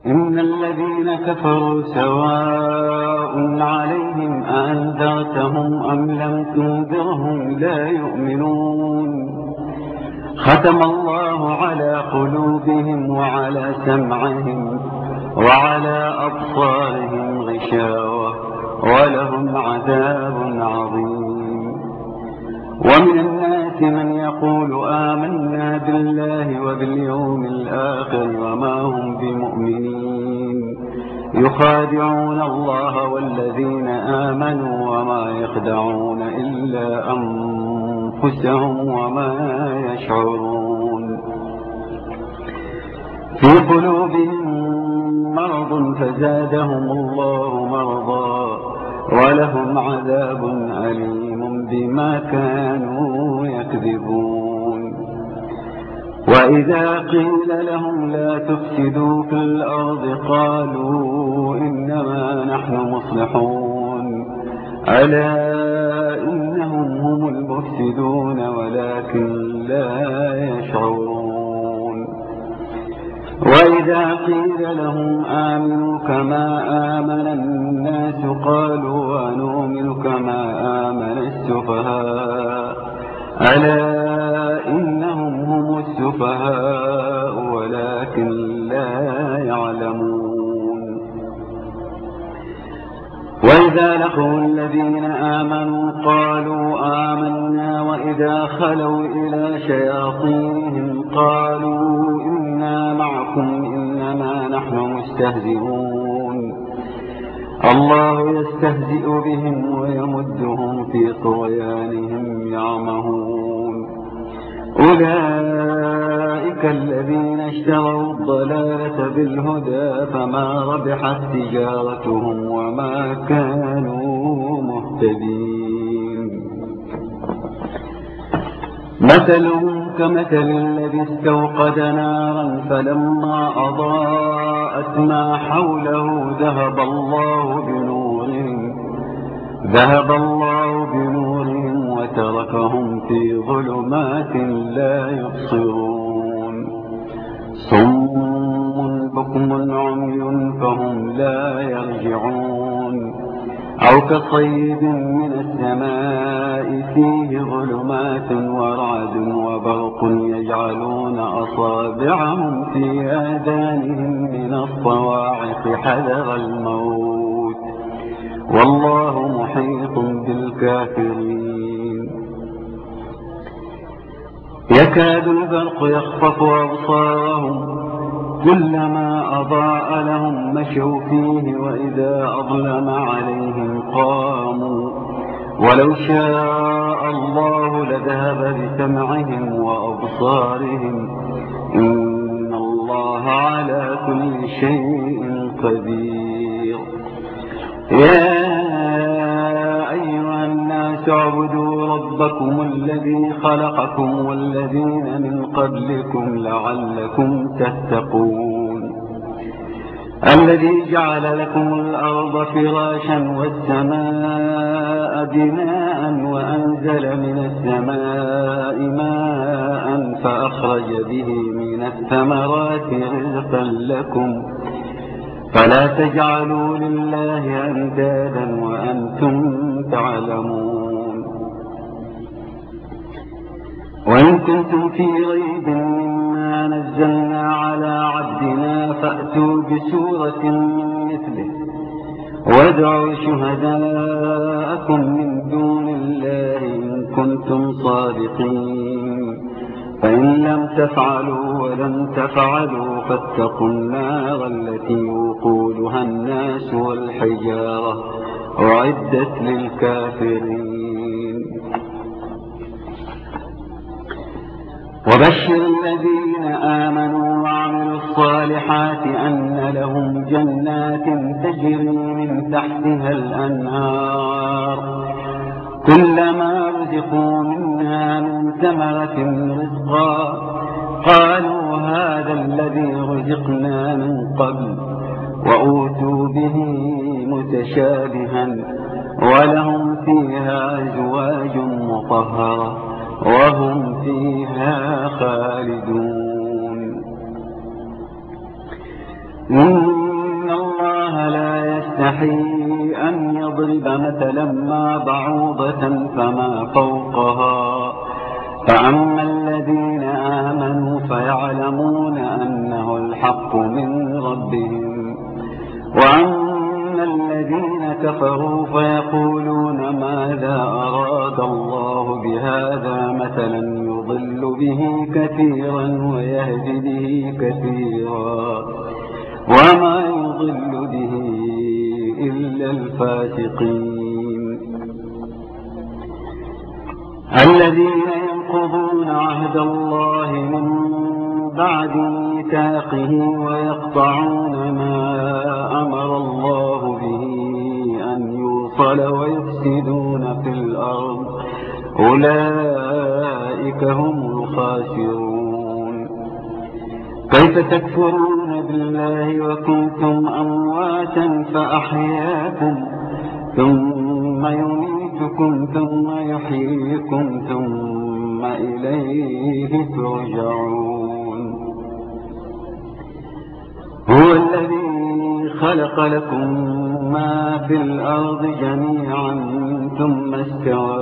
إن الذين كفروا سواء عليهم أأنذرتهم أم لم تنذرهم لا يؤمنون ختم الله على قلوبهم وعلى سمعهم وعلى أبصارهم غشاوة ولهم عذاب عظيم. ومن الناس من يقول آمنا بالله وباليوم الآخر وما هم بمؤمنين يخادعون الله والذين آمنوا وما يخدعون إلا أنفسهم وما يشعرون. في قلوبهم مرض فزادهم الله مرضا ولهم عذاب أليم بما كانوا يكذبون. وإذا قيل لهم لا تفسدوا في الأرض قالوا إنما نحن مصلحون ألا إنهم هم المفسدون ولكن لا يشعرون. وإذا قيل لهم آمنوا كما آمن الناس قالوا ونؤمن كما آمن السفهاء ألا إنهم هم السفهاء ولكن لا يعلمون. وإذا لقوا الذين آمنوا قالوا آمنا وإذا خلوا إلى شياطينهم قالوا إنا معكم إنما نحن مستهزئون الله يستهزئ بهم ويمدهم في طغيانهم يعمهون. أولئك الذين اشتروا الضلالة بالهدى فما ربحت تجارتهم وما كانوا مهتدين. مثلهم كمثل الذي استوقد نارا فلما أضاءت ما حوله ذهب الله بنورهم وتركهم في ظلمات لا يبصرون. صم بكم عمي فهم لا يرجعون. أو كصيب من السماء فيه ظلمات ورعد وبرق يجعلون أصابعهم في آذانهم من الصواعق حذر الموت والله محيط بالكافرين. يكاد البرق يخطف أبصارهم كلما أضاء لهم مشوا فيه وإذا أظلم عليهم قاموا ولو شاء الله لذهب بسمعهم وأبصارهم إن الله على كل شيء قدير. يا أيها الناس اعبدوا ربكم الذي خلقكم والذين من قبلكم لعلكم تتقون. الذي جعل لكم الأرض فراشا والسماء بناء وأنزل من السماء ماء فأخرج به من الثمرات رزقا لكم فلا تجعلوا لله أندادا وأنتم تعلمون. وإن كنتم في ريب مما نزلنا على عبدنا فأتوا بسورة من مثله وادعوا شهداءكم من دون الله إن كنتم صادقين فإن لم تفعلوا ولن تفعلوا فاتقوا النار التي وقودها الناس والحجارة أعدت للكافرين. وبشر الذين آمنوا وعملوا الصالحات أن لهم جنات تجري من تحتها الأنهار كلما رزقوا منها من ثمرة رزقا قالوا هذا الذي رزقنا من قبل وأوتوا به متشابها ولهم فيها أزواج مطهرة وهم فيها خالدون. يستحي أن يضرب مثلا ما بعوضة فما فوقها فأما الذين آمنوا فيعلمون أنه الحق من ربهم وأما الذين كفروا فيقولون ماذا أراد الله بهذا مثلا يضل به كثيرا ويهدي به كثيرا وما يضل به إلا الفاسقين الذين ينقضون عهد الله من بعد ميثاقه ويقطعون ما أمر الله به أن يوصل ويفسدون في الأرض أولئك هم الخاسرون كيف تكفرون بالله وكنتم أمواتا فأحياكم ثم يميتكم ثم يحييكم ثم إليه ترجعون هو الذي خلق لكم ما في الأرض جميعا ثم استوى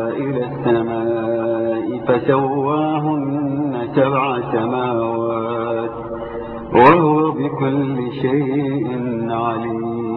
إلى السماء فسواهن 7 سماوات وهو بكل شيء عليم